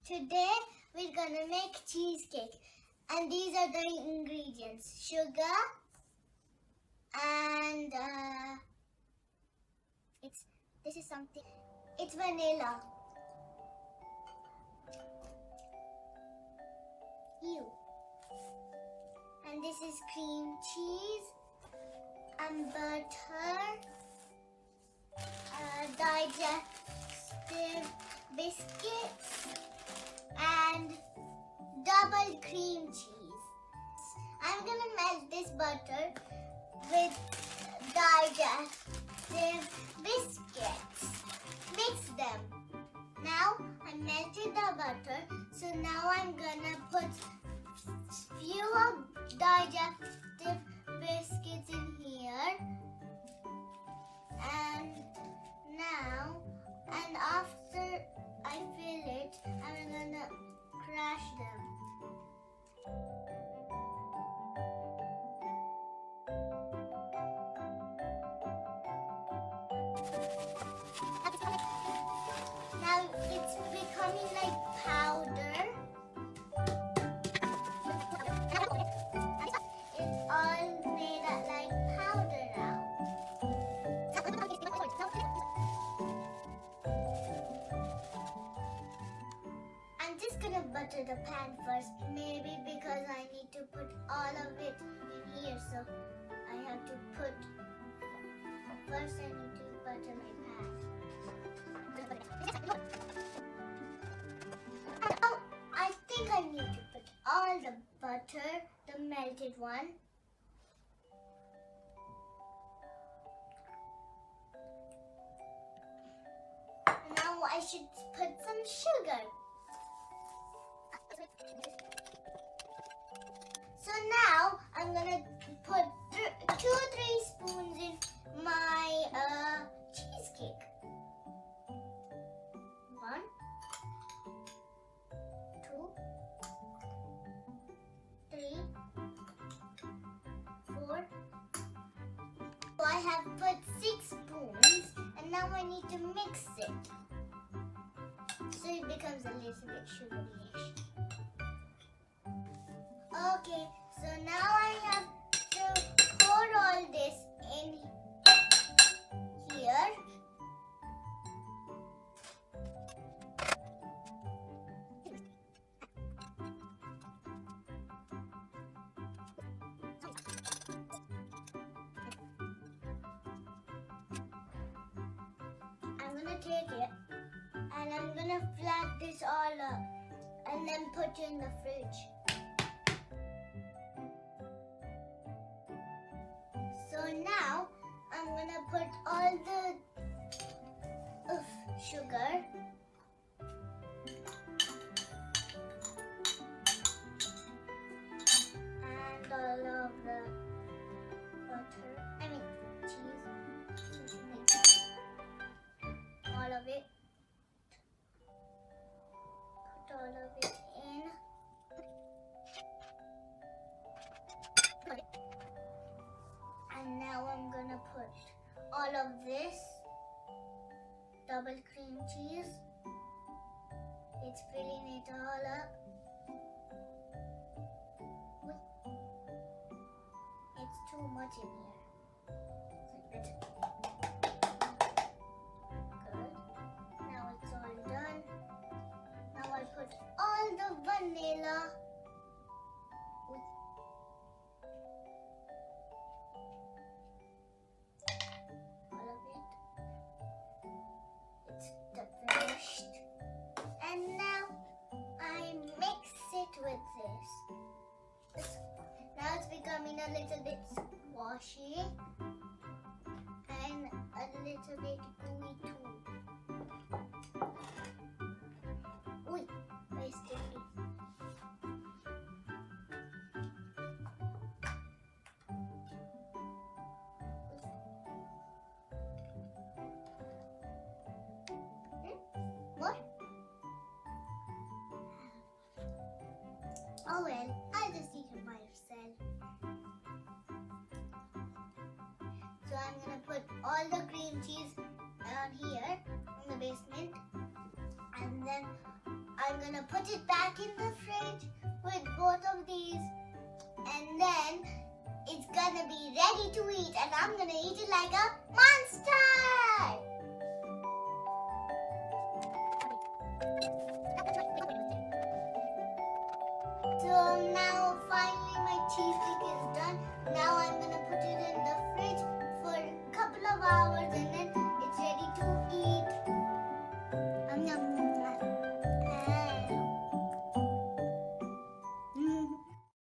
Today we're gonna make cheesecake, and these are the ingredients: sugar and it's vanilla. Ew. And this is cream cheese and butter, digestive biscuits, and double cream cheese. I'm gonna melt this butter with digestive biscuits. Mix them. Now I melted the butter, so now I'm gonna put fewer digestive biscuits in here. And after I fill it, I'm gonna crash them. Now it's becoming like powder. It's all made up like powder now. I'm just gonna butter the pan first, maybe because I need to put all of it in here, so I have to put, first I need to butter my pan. Now I think I need to put all the butter, the melted one. Now I should put some sugar. So now I'm gonna put 2-3 spoons in my cheesecake. 1, 2, 3, 4. So I have put 6 spoons, and now I need to mix it so it becomes a little bit sugary-ish. Okay, so now I have to pour all this in here. I'm gonna take it and I'm gonna flat this all up and then put it in the fridge. So now I'm gonna put all the sugar and all of the cheese, all of it. Put all of it in. And now I'm gonna put all of this double cream cheese. It's filling it all up. It's too much in here. Good. Now it's all done. Now I put all the vanilla. And now I mix it with this. Now it's becoming a little bit squashy and a little bit gooey too. Ooh, very sticky. What? Oh well, I'll just eat it myself. So I'm gonna put all the cream cheese down here in the basement, and then I'm gonna put it back in the fridge with both of these, and then it's gonna be ready to eat, and I'm gonna eat it like a monster! So now finally my cheesecake is done. Now I'm gonna put it in the fridge for a couple of hours, and then